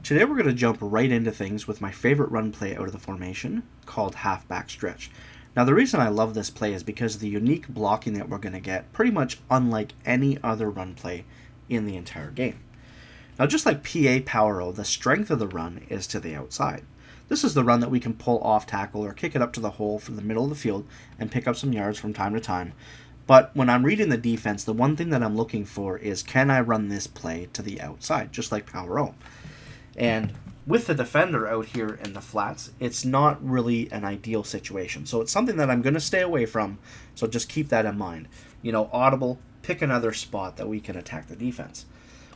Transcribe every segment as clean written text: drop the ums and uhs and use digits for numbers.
Today we're going to jump right into things with my favorite run play out of the formation called Halfback Stretch. Now the reason I love this play is because of the unique blocking that we're going to get, pretty much unlike any other run play in the entire game. Now just like PA Power O, the strength of the run is to the outside. This is the run that we can pull off tackle or kick it up to the hole from the middle of the field and pick up some yards from time to time. But when I'm reading the defense, the one thing that I'm looking for is, can I run this play to the outside, just like Power O? And with the defender out here in the flats, it's not really an ideal situation. So it's something that I'm going to stay away from, so just keep that in mind. You know, audible, pick another spot that we can attack the defense.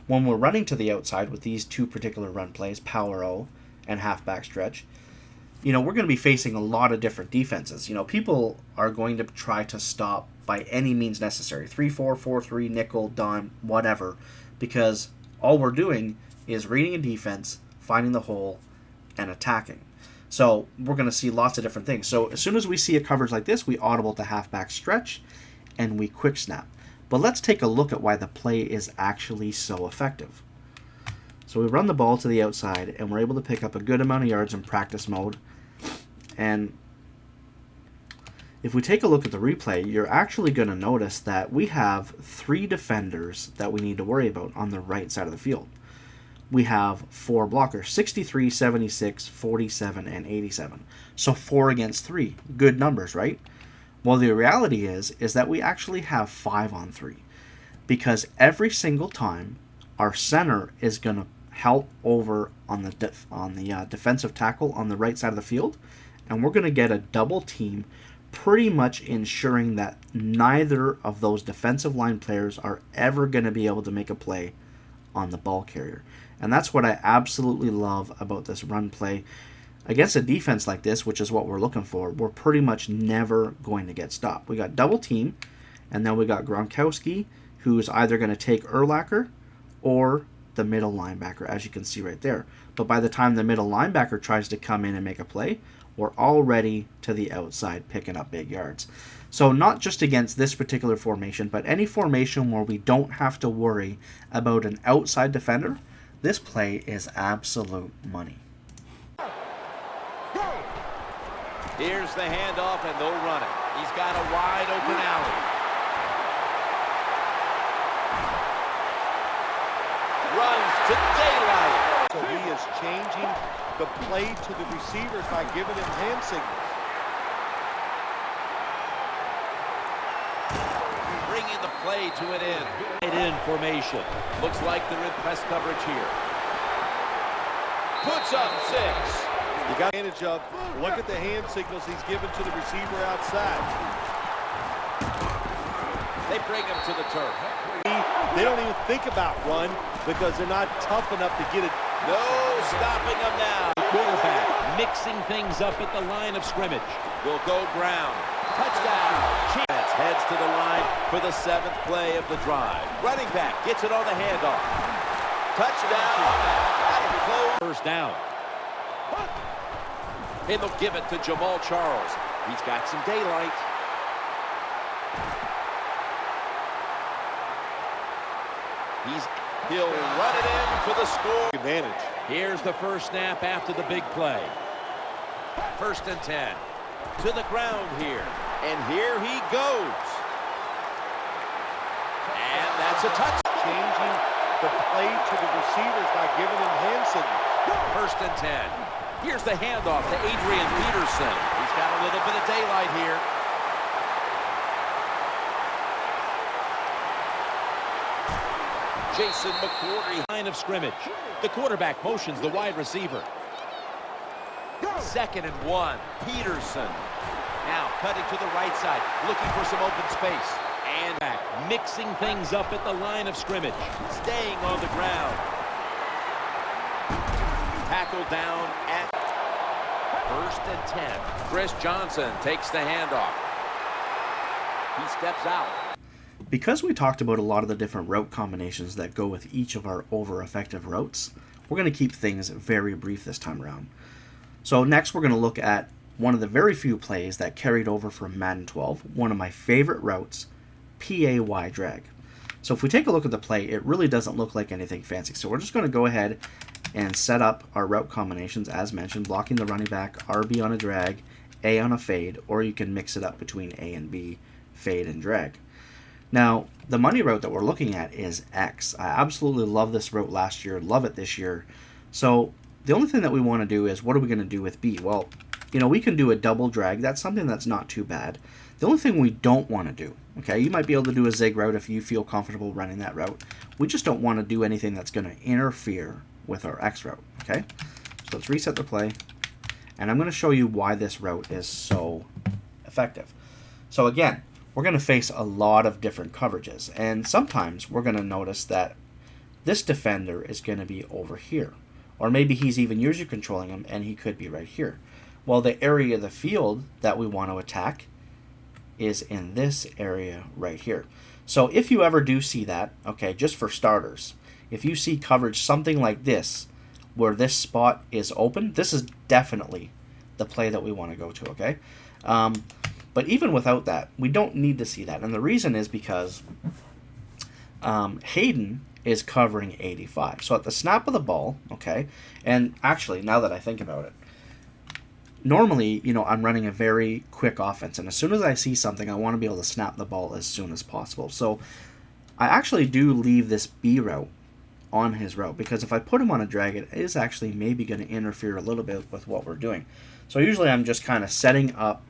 When we're running to the outside with these two particular run plays, Power O and Halfback Stretch, you know, we're going to be facing a lot of different defenses. You know, people are going to try to stop by any means necessary. 3-4, 4-3, nickel, dime, whatever. Because all we're doing is reading a defense, finding the hole, and attacking. So we're going to see lots of different things. So as soon as we see a coverage like this, we audible to Halfback Stretch, and we quick snap. But let's take a look at why the play is actually so effective. So we run the ball to the outside, and we're able to pick up a good amount of yards in practice mode. And if we take a look at the replay, you're actually going to notice that we have 3 defenders that we need to worry about on the right side of the field. We have 4 blockers, 63, 76, 47, and 87. So 4 against 3. Good numbers, right? Well, the reality is that we actually have 5 on 3. Because every single time, our center is going to help over on the defensive tackle on the right side of the field. And we're going to get a double team, pretty much ensuring that neither of those defensive line players are ever going to be able to make a play on the ball carrier. And that's what I absolutely love about this run play. Against a defense like this, which is what we're looking for, we're pretty much never going to get stopped. We got double team, and then we got Gronkowski, who's either going to take Urlacher or the middle linebacker, as you can see right there. But by the time the middle linebacker tries to come in and make a play, we're already to the outside picking up big yards. So not just against this particular formation, but any formation where we don't have to worry about an outside defender, this play is absolute money. Here's the handoff, and they'll run it. He's got a wide open alley. Runs to daylight. So he is changing the play to the receivers by giving him hand signals. Bringing the play to an end. Right in formation. Looks like they're in press coverage here. Puts up 6. You got advantage of, look at the hand signals he's given to the receiver outside. They bring him to the turf. They don't even think about run because they're not tough enough to get it. No stopping them now. The quarterback mixing things up at the line of scrimmage. Will go ground. Touchdown. Heads to the line for the 7th play of the drive. Running back gets it on the handoff. Touchdown. That'll be close. First down. And they'll give it to Jamal Charles. He's got some daylight. He'll run it in for the score. Advantage. Here's the first snap after the big play. 1st and 10. To the ground here. And here he goes. And that's a touch. Changing the play to the receivers by giving them hand signals. 1st and 10. Here's the handoff to Adrian Peterson. He's got a little bit of daylight here. Jason McCourty, line of scrimmage. The quarterback motions the wide receiver. 2nd and 1. Peterson. Now cutting to the right side, looking for some open space. And back, mixing things up at the line of scrimmage. Staying on the ground. Tackled down at 1st and 10. Chris Johnson takes the handoff. He steps out. Because we talked about a lot of the different route combinations that go with each of our over-effective routes, we're going to keep things very brief this time around. So next we're going to look at one of the very few plays that carried over from Madden 12, one of my favorite routes, PAY drag. So if we take a look at the play, it really doesn't look like anything fancy. So we're just going to go ahead and set up our route combinations as mentioned, blocking the running back, RB on a drag, A on a fade, or you can mix it up between A and B, fade and drag. Now, the money route that we're looking at is X. I absolutely love this route last year, love it this year. So the only thing that we want to do is, what are we going to do with B? Well, we can do a double drag. That's something that's not too bad. The only thing we don't want to do, okay, you might be able to do a zig route if you feel comfortable running that route. We just don't want to do anything that's going to interfere with our X route, okay? So let's reset the play, and I'm going to show you why this route is so effective. So again, we're going to face a lot of different coverages, and sometimes we're going to notice that this defender is going to be over here, or maybe he's even user controlling him and he could be right here. Well, the area of the field that we want to attack is in this area right here. So if you ever do see that, okay, just for starters, if you see coverage something like this, where this spot is open, this is definitely the play that we want to go to, okay? But even without that, we don't need to see that. And the reason is because Hayden is covering 85. So at the snap of the ball, okay, and actually, now that I think about it, normally, I'm running a very quick offense, and as soon as I see something, I want to be able to snap the ball as soon as possible. So I actually do leave this B route on his route, because if I put him on a drag, it is actually maybe going to interfere a little bit with what we're doing. So usually I'm just kind of setting up,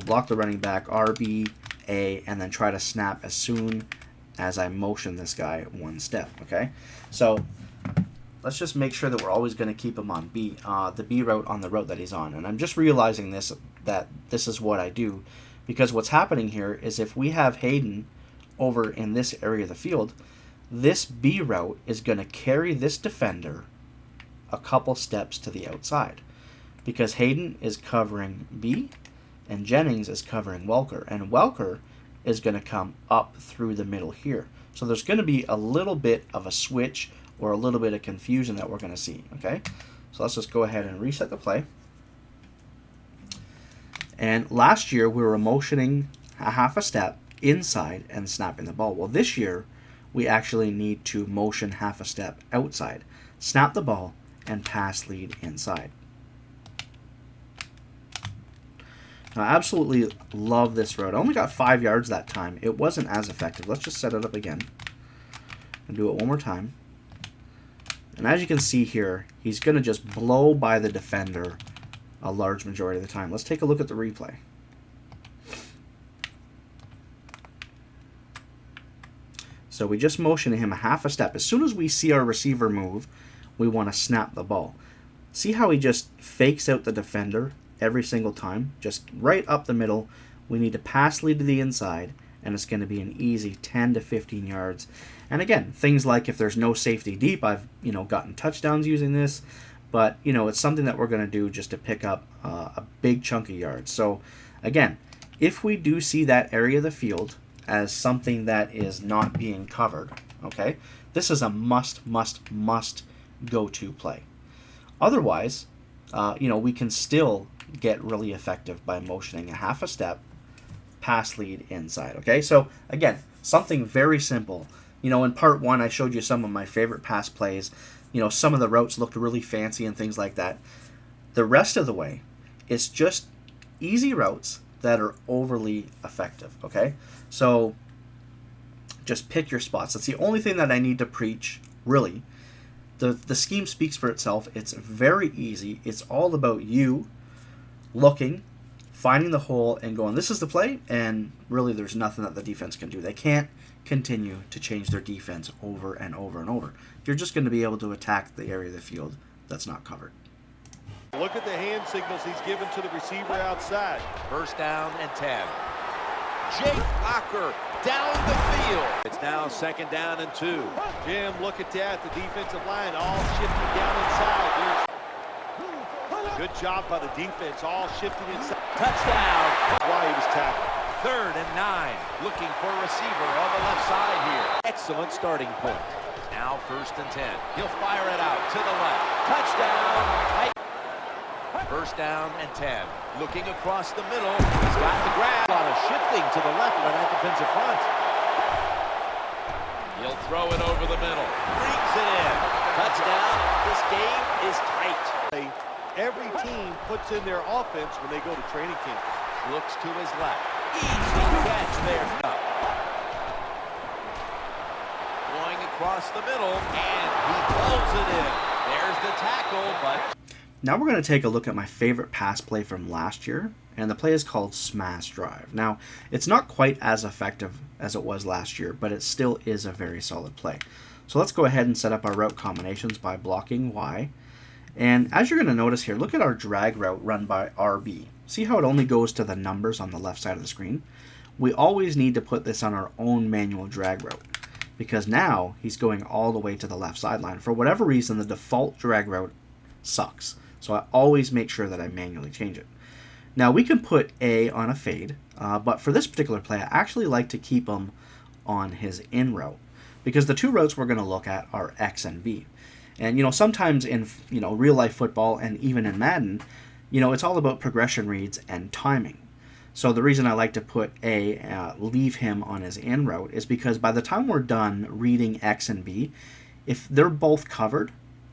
block the running back, RB, A, and then try to snap as soon as I motion this guy one step, okay? So let's just make sure that we're always going to keep him on B, the B route on the route that he's on. And I'm just realizing that this is what I do, because what's happening here is if we have Hayden over in this area of the field, this B route is going to carry this defender a couple steps to the outside, because Hayden is covering B and Jennings is covering Welker, and Welker is going to come up through the middle here. So there's going to be a little bit of a switch or a little bit of confusion that we're going to see, okay? So let's just go ahead and reset the play. And last year we were motioning a half a step inside and snapping the ball. Well, this year we actually need to motion half a step outside, snap the ball, and pass lead inside. Now, I absolutely love this route. I only got 5 yards that time. It wasn't as effective. Let's just set it up again and do it one more time. And as you can see here, he's going to just blow by the defender a large majority of the time. Let's take a look at the replay. So we just motioned him a half a step. As soon as we see our receiver move, we want to snap the ball. See how he just fakes out the defender every single time? Just right up the middle. We need to pass lead to the inside, and it's going to be an easy 10 to 15 yards. And again, things like if there's no safety deep, I've gotten touchdowns using this, but it's something that we're going to do just to pick up a big chunk of yards. So again, if we do see that area of the field as something that is not being covered, okay, this is a must go-to play. Otherwise, we can still get really effective by motioning a half a step, pass lead inside, okay? So again, something very simple. In part one, I showed you some of my favorite pass plays. Some of the routes looked really fancy and things like that. The rest of the way, it's just easy routes that are overly effective, okay? So just pick your spots. That's the only thing that I need to preach, really. The scheme speaks for itself. It's very easy. It's all about you looking, finding the hole, and going, this is the play, and really there's nothing that the defense can do. They can't continue to change their defense over and over and over. You're just going to be able to attack the area of the field that's not covered. Look at the hand signals he's given to the receiver outside. First down and 10. Jake Locker down the field. It's now second down and 2. Jim, look at that. The defensive line all shifting down inside. Good job by the defense, all shifting inside. Touchdown. Why he was tackled. 3rd and 9. Looking for a receiver on the left side here. Excellent starting point. Now 1st and 10. He'll fire it out to the left. Touchdown. First down and 10. Looking across the middle. He's got the grab. A lot of shifting to the left by that defensive front. He'll throw it over the middle. Brings it in. Touchdown. This game is tight. Every team puts in their offense when they go to training camp. Looks to his left. Easy catch there. Going across the middle, and he pulls it in. There's the tackle, but... Now we're going to take a look at my favorite pass play from last year, and the play is called Smash Drive. Now, it's not quite as effective as it was last year, but it still is a very solid play. So let's go ahead and set up our route combinations by blocking Y. And as you're going to notice here, look at our drag route run by RB. See how it only goes to the numbers on the left side of the screen? We always need to put this on our own manual drag route, because now he's going all the way to the left sideline. For whatever reason, the default drag route sucks. So I always make sure that I manually change it. Now we can put A on a fade, but for this particular play, I actually like to keep him on his in route, because the two routes we're going to look at are X and B. And, sometimes in, real life football and even in Madden, it's all about progression reads and timing. So the reason I like to put A, leave him on his in route, is because by the time we're done reading X and B, if they're both covered,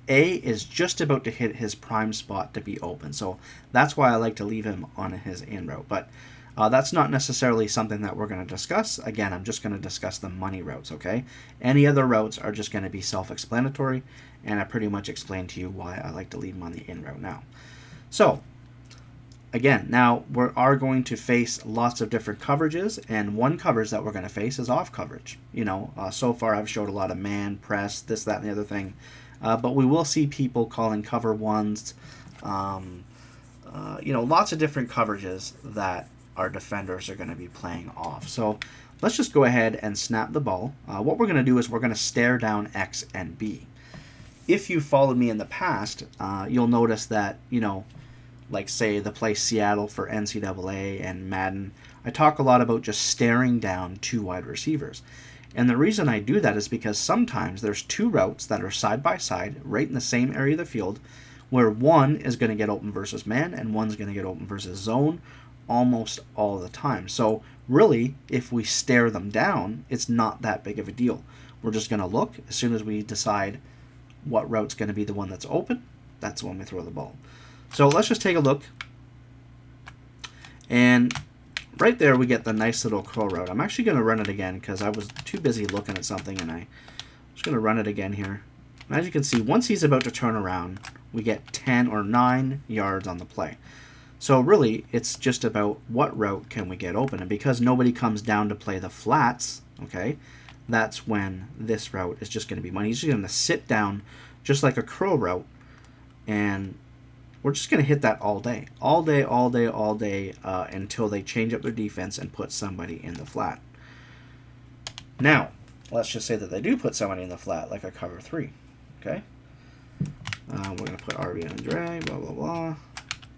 A is just about to hit his prime spot to be open. So that's why I like to leave him on his in route. But that's not necessarily something that we're going to discuss. Again, I'm just going to discuss the money routes, okay? Any other routes are just going to be self-explanatory, and I pretty much explained to you why I like to leave him on the in route now. So, again, now we are going to face lots of different coverages, and one coverage that we're going to face is off coverage. So far I've showed a lot of man, press, this, that, and the other thing. But we will see people calling cover ones, lots of different coverages that our defenders are going to be playing off. So let's just go ahead and snap the ball. What we're going to do is we're going to stare down X and B. If you followed me in the past, you'll notice that, like say the play Seattle for NCAA and Madden, I talk a lot about just staring down two wide receivers. And the reason I do that is because sometimes there's two routes that are side by side, right in the same area of the field, where one is going to get open versus man and one's going to get open versus zone almost all the time. So really, if we stare them down, it's not that big of a deal. We're just going to look. As soon as we decide what route's going to be the one that's open, that's when we throw the ball. So let's just take a look. And right there we get the nice little curl route. I'm actually going to run it again because I was too busy looking at something, and I'm just going to run it again here. And as you can see, once he's about to turn around, we get 10 or 9 yards on the play. So really, it's just about what route can we get open. And because nobody comes down to play the flats, okay, that's when this route is just going to be money. He's just going to sit down just like a curl route, and we're just going to hit that all day. All day, all day, all day, until they change up their defense and put somebody in the flat. Now, let's just say that they do put somebody in the flat, like a cover 3, okay? We're going to put RB on drag, blah, blah, blah.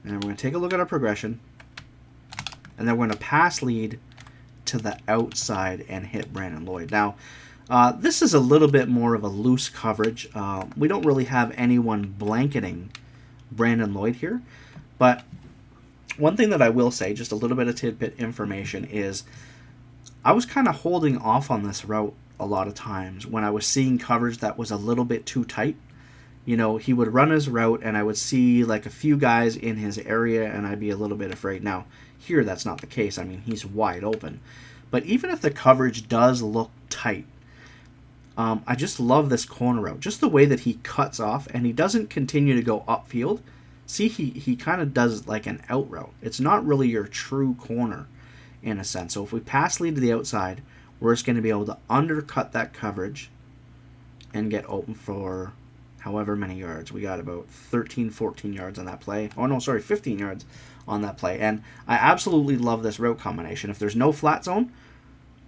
And we're going to take a look at our progression. And then we're going to pass lead to the outside and hit Brandon Lloyd. Now, this is a little bit more of a loose coverage. We don't really have anyone blanketing Brandon Lloyd here. But one thing that I will say, just a little bit of tidbit information, is I was kind of holding off on this route a lot of times when I was seeing coverage that was a little bit too tight. He would run his route, and I would see like a few guys in his area, and I'd be a little bit afraid. Now, here that's not the case. I mean, he's wide open. But even if the coverage does look tight, I just love this corner route. Just the way that he cuts off, and he doesn't continue to go upfield. See, he kind of does like an out route. It's not really your true corner in a sense. So if we pass lead to the outside, we're just going to be able to undercut that coverage and get open for however many yards. We got about 13, 14 yards on that play. Oh, no, sorry, 15 yards on that play. And I absolutely love this route combination. If there's no flat zone,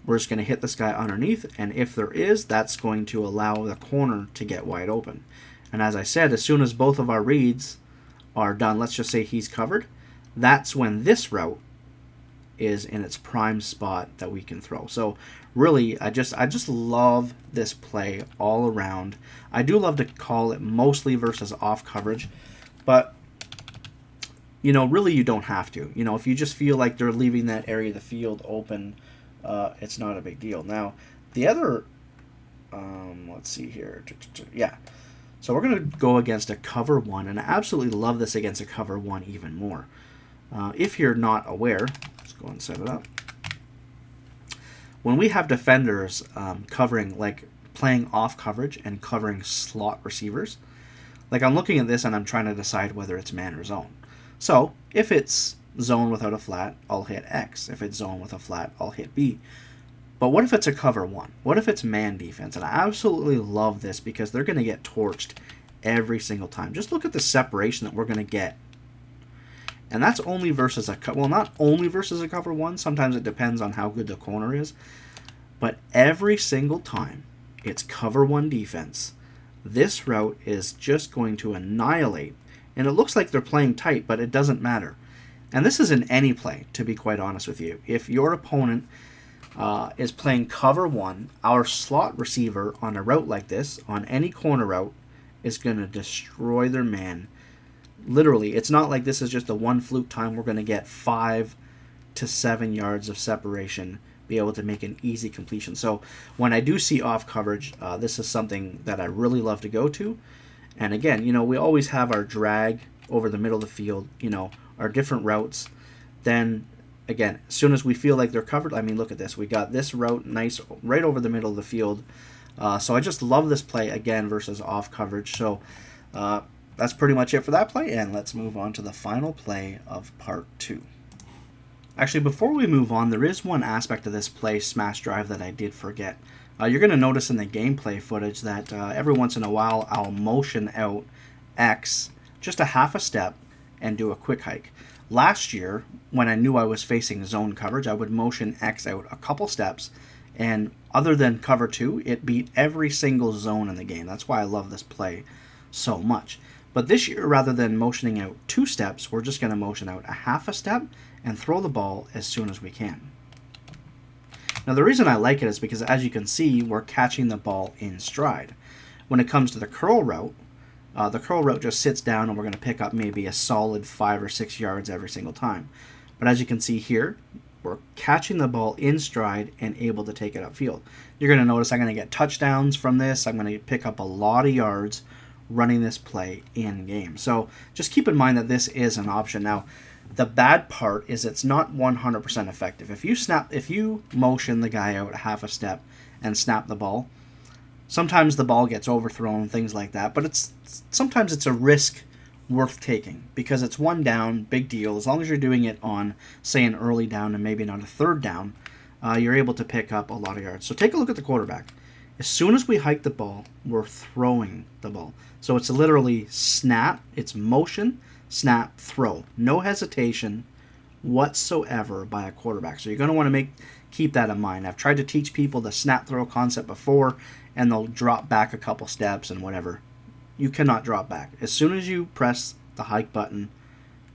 we're just going to hit this guy underneath. And if there is, that's going to allow the corner to get wide open. And as I said, as soon as both of our reads are done, let's just say he's covered, that's when this route is in its prime spot that we can throw. So really, I just love this play all around. I do love to call it mostly versus off coverage, but really you don't have to. If you just feel like they're leaving that area of the field open, it's not a big deal. Now, the other, let's see here, yeah. So we're going to go against a cover 1, and I absolutely love this against a cover 1 even more. If you're not aware, let's go and set it up. When we have defenders covering, like playing off coverage and covering slot receivers, like I'm looking at this and I'm trying to decide whether it's man or zone. So if it's zone without a flat, I'll hit X. If it's zone with a flat, I'll hit B. But what if it's a cover 1? What if it's man defense? And I absolutely love this because they're going to get torched every single time. Just look at the separation that we're going to get. And that's only versus well, not only versus a cover 1. Sometimes it depends on how good the corner is. But every single time it's cover 1 defense, this route is just going to annihilate. And it looks like they're playing tight, but it doesn't matter. And this is in any play, to be quite honest with you. If your opponent is playing cover 1, our slot receiver on a route like this, on any corner route, is going to destroy their man. Literally, it's not like this is just a one fluke time. We're going to get 5 to 7 yards of separation, be able to make an easy completion. So when I do see off coverage, this is something that I really love to go to. And again, you know, we always have our drag over the middle of the field, you know, our different routes. Then again, as soon as we feel like they're covered, I mean, look at this. We got this route nice right over the middle of the field. So I just love this play, again, versus off coverage. So that's pretty much it for that play. And let's move on to the final play of part 2. Actually, before we move on, there is one aspect of this play, smash drive, that I did forget. You're going to notice in the gameplay footage that every once in a while I'll motion out X just a half a step and do a quick hike. Last year, when I knew I was facing zone coverage, I would motion X out a couple steps, and other than cover 2, it beat every single zone in the game. That's why I love this play so much. But this year, rather than motioning out 2 steps, we're just going to motion out a half a step and throw the ball as soon as we can. Now, the reason I like it is because, as you can see, we're catching the ball in stride. When it comes to the curl route just sits down and we're going to pick up maybe a solid 5 or 6 yards every single time. But as you can see here, we're catching the ball in stride and able to take it upfield. You're going to notice I'm going to get touchdowns from this. I'm going to pick up a lot of yards running this play in game. So just keep in mind that this is an option. Now, the bad part is it's not 100% effective. If you motion the guy out half a step and snap the ball, sometimes the ball gets overthrown, things like that. But sometimes it's a risk worth taking because it's one down, big deal. As long as you're doing it on, say, an early down and maybe not a third down, you're able to pick up a lot of yards. So take a look at the quarterback. As soon as we hike the ball, we're throwing the ball. So it's literally snap, it's motion, snap, throw. No hesitation whatsoever by a quarterback. So you're going to want to keep that in mind. I've tried to teach people the snap throw concept before, and they'll drop back a couple steps and whatever. You cannot drop back. As soon as you press the hike button,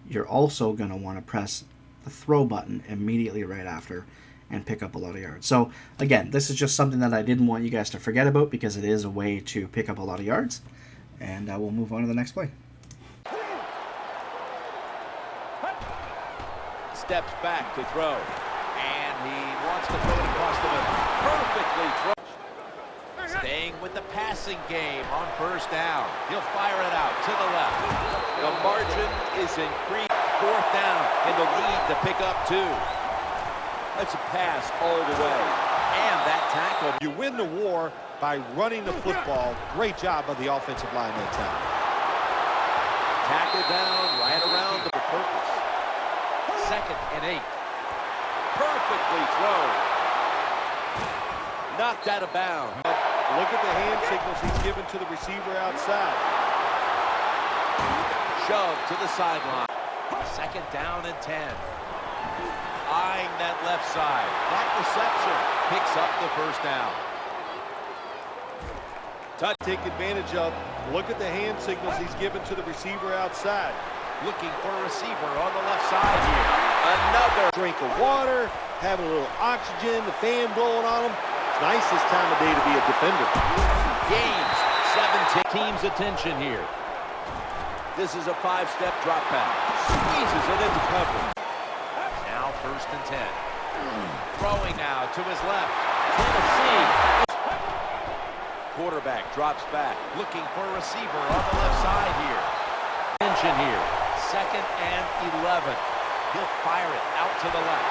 you're also going to want to press the throw button immediately right after and pick up a lot of yards. So again, this is just something that I didn't want you guys to forget about because it is a way to pick up a lot of yards. And we'll move on to the next play. Steps back to throw. And he wants to throw it across the middle. Perfectly thrown. Staying with the passing game on first down. He'll fire it out to the left. The margin is increased. 4th down and the lead to pick up 2. That's a pass all the way. And that tackle. You win the war by running the football. Great job by the offensive line that time. Tackle down right around the purpose. 2nd and 8. Perfectly thrown. Knocked out of bounds. Look at the hand signals he's given to the receiver outside. Shove to the sideline. 2nd down and 10. Eyeing that left side. That reception picks up the 1st down. Touch. Take advantage of. Look at the hand signals he's given to the receiver outside. Looking for a receiver on the left side here. Another drink of water, having a little oxygen, the fan blowing on him. It's nice this time of day to be a defender. Gains 17. Team's attention here. This is a 5-step drop back. Squeezes it into cover. Now 1st and 10. Throwing now to his left. Tennessee. quarterback drops back, looking for a receiver on the left side here. Attention here. 2nd and 11. He'll fire it out to the left.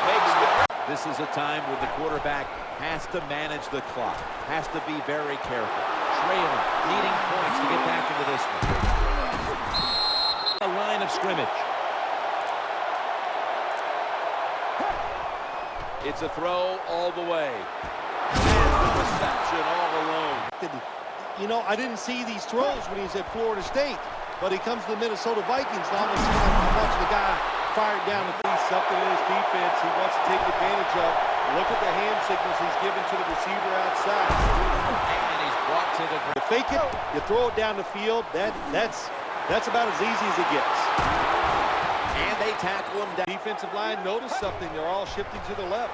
Makes the... This is a time when the quarterback has to manage the clock, has to be very careful. Trailing, needing points to get back into this one. The line of scrimmage. It's a throw all the way. And the reception all alone. You know, I didn't see these throws when he was at Florida State, but he comes to the Minnesota Vikings. Now I'm seeing like watch the guy fired down the field. Something in his defense he wants to take advantage of. Look at the hand signals he's giving to the receiver outside. And he's brought to the ground. You fake it, you throw it down the field. That's about as easy as it gets. And they tackle him down. Defensive line noticed something. They're all shifting to the left.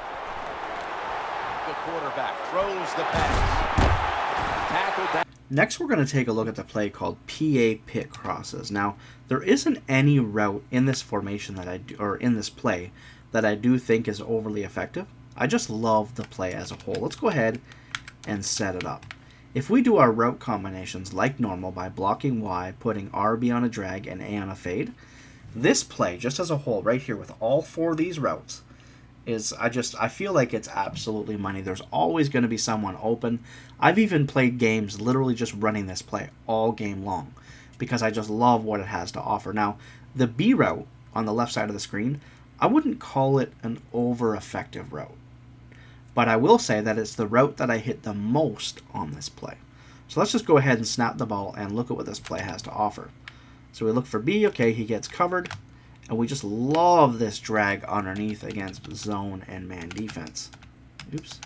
The quarterback throws the pass. Tackled down. Next, we're going to take a look at the play called PA pit crosses. Now, there isn't any route in this formation that I do, or in this play, that I do think is overly effective. I just love the play as a whole. Let's go ahead and set it up. If we do our route combinations like normal by blocking Y, putting RB on a drag and A on a fade, this play, just as a whole, right here with all 4 of these routes, is I feel like it's absolutely money. There's always going to be someone open. I've even played games literally just running this play all game long because I just love what it has to offer. Now, the B route on the left side of the screen, I wouldn't call it an over-effective route, but I will say that it's the route that I hit the most on this play. So let's just go ahead and snap the ball and look at what this play has to offer. So we look for B, okay, he gets covered. And we just love this drag underneath against zone and man defense. Oops.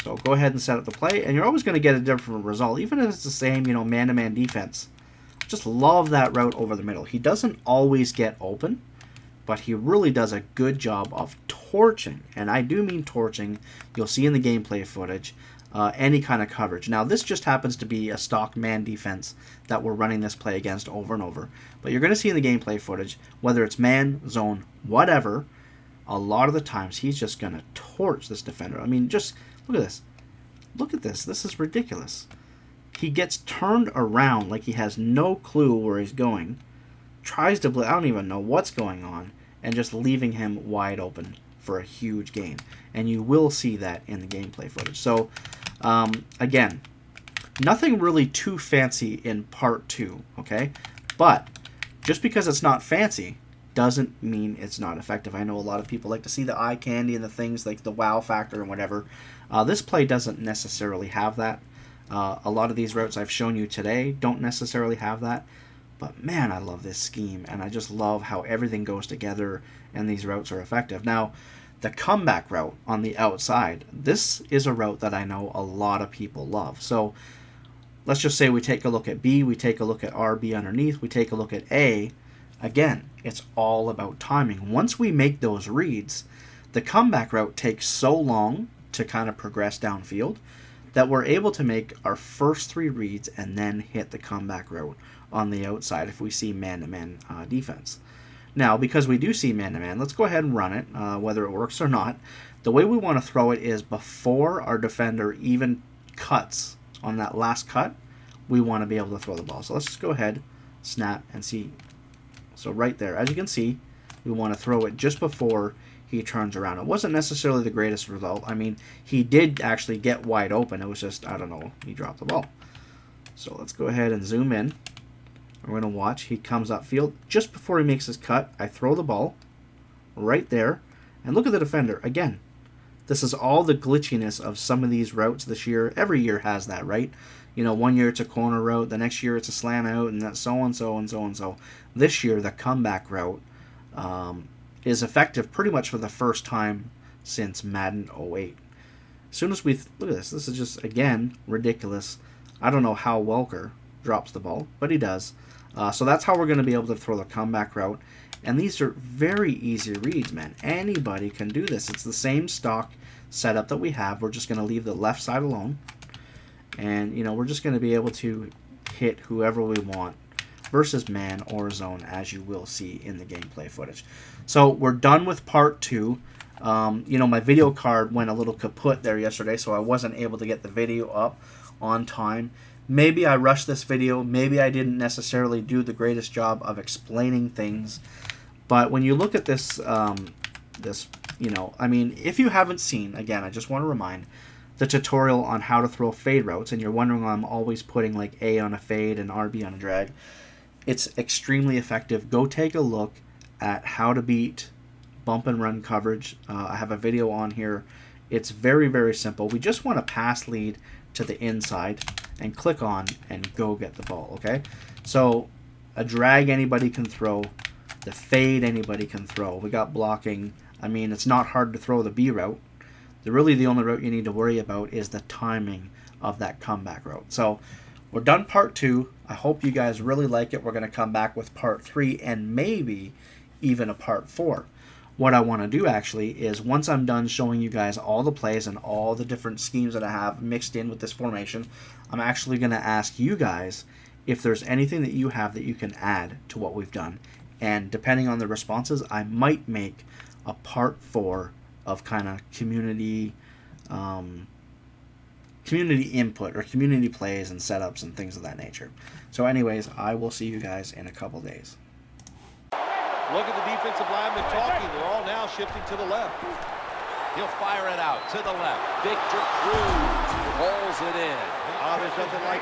So go ahead and set up the play, and you're always going to get a different result, even if it's the same, man-to-man defense. Just love that route over the middle. He doesn't always get open, but he really does a good job of torching, and I do mean torching. You'll see in the gameplay footage any kind of coverage. Now, this just happens to be a stock man defense that we're running this play against over and over. But you're going to see in the gameplay footage, whether it's man, zone, whatever, a lot of the times he's just going to torch this defender. I mean, just look at this. Look at this. This is ridiculous. He gets turned around like he has no clue where he's going, tries to I don't even know what's going on, and just leaving him wide open for a huge gain. And you will see that in the gameplay footage. So, again, nothing really too fancy in part 2, okay? But just because it's not fancy doesn't mean it's not effective. I know a lot of people like to see the eye candy and the things like the wow factor and whatever. This play doesn't necessarily have that. A lot of these routes I've shown you today don't necessarily have that. But man, I love this scheme, and I just love how everything goes together and these routes are effective. Now, the comeback route on the outside, this is a route that I know a lot of people love. So let's just say we take a look at B, we take a look at RB underneath, we take a look at A. Again, it's all about timing. Once we make those reads, the comeback route takes so long to kind of progress downfield that we're able to make our first 3 reads and then hit the comeback route on the outside if we see man-to-man defense. Now, because we do see man-to-man, let's go ahead and run it, whether it works or not. The way we want to throw it is before our defender even cuts on that last cut, we want to be able to throw the ball. So let's just go ahead, snap, and see. So right there, as you can see, we want to throw it just before he turns around. It wasn't necessarily the greatest result. I mean, he did actually get wide open. It was just, I don't know, he dropped the ball. So let's go ahead and zoom in. We're going to watch. He comes upfield. Just before he makes his cut, I throw the ball right there. And look at the defender. Again, this is all the glitchiness of some of these routes this year. Every year has that, right? You know, one year it's a corner route. The next year it's a slant out. And that's so and so and so and so. This year, the comeback route is effective pretty much for the first time since Madden 08. As soon as we... look at this. This is just, again, ridiculous. I don't know how Welker drops the ball, but he does. So that's how we're going to be able to throw the comeback route. And these are very easy reads, man. Anybody can do this. It's the same stock setup that we have. We're just going to leave the left side alone. And, you know, we're just going to be able to hit whoever we want versus man or zone, as you will see in the gameplay footage. So we're done with part 2. You know, my video card went a little kaput there yesterday, so I wasn't able to get the video up on time. Maybe I rushed this video. Maybe I didn't necessarily do the greatest job of explaining things. But when you look at this, I mean, if you haven't seen, again, I just want to remind, the tutorial on how to throw fade routes, and you're wondering why I'm always putting like A on a fade and RB on a drag, it's extremely effective. Go take a look at how to beat bump and run coverage. I have a video on here. It's very, very simple. We just want to pass lead to the inside and click on and go get the ball, okay? So a drag anybody can throw, the fade anybody can throw. We got blocking. I mean, it's not hard to throw the B route. Really the only route you need to worry about is the timing of that comeback route. So we're done part 2. I hope you guys really like it. We're going to come back with part 3 and maybe even a part 4. What I want to do actually is, once I'm done showing you guys all the plays and all the different schemes that I have mixed in with this formation, I'm actually going to ask you guys if there's anything that you have that you can add to what we've done. And depending on the responses, I might make a part 4 of kind of community input or community plays and setups and things of that nature. So anyways, I will see you guys in a couple days. Look at the defensive linemen talking. They're all now shifting to the left. He'll fire it out to the left. Victor Cruz rolls it in. There's nothing like.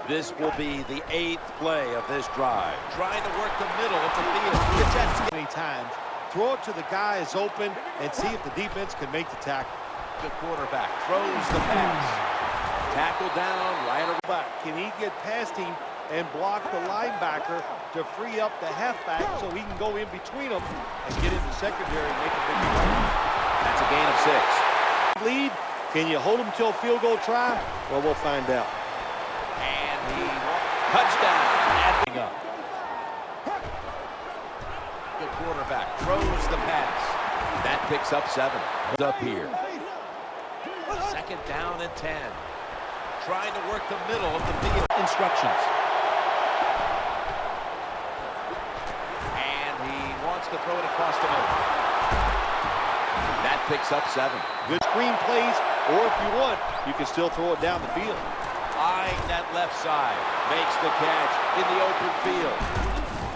This will be the 8th play of this drive. Trying to work the middle of the field. The Jets Many times. Throw it to the guy is open and see if the defense can make the tackle. The quarterback throws the pass. Tackle down, right Back. Can he get past him and block the linebacker to free up the halfback so he can go in between them and get in the secondary and make a big play? That's a gain of 6. Lead. Can you hold him till field goal try? Well, we'll find out. And he touchdown. Adding up. The quarterback throws the pass. That picks up 7. Up here. 2nd down and 10. Trying to work the middle of the field. Instructions. And he wants to throw it across the middle. That picks up 7. Good screen plays, or if you want, you can still throw it down the field. Eyeing that left side. Makes the catch in the open field.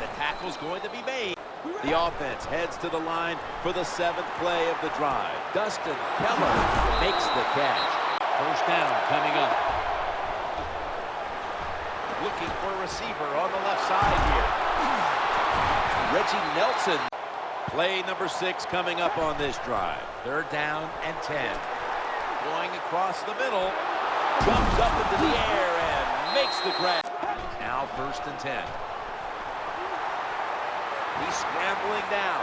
The tackle's going to be made. The offense heads to the line for the 7th play of the drive. Dustin Keller makes the catch. 1st down coming up. Looking for a receiver on the left side here. Reggie Nelson. Play number 6 coming up on this drive. 3rd down and 10. Going across the middle. Jumps up into the air and makes the grab. Now 1st and 10. He's scrambling down.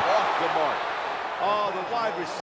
Off the mark. Oh, the wide receiver.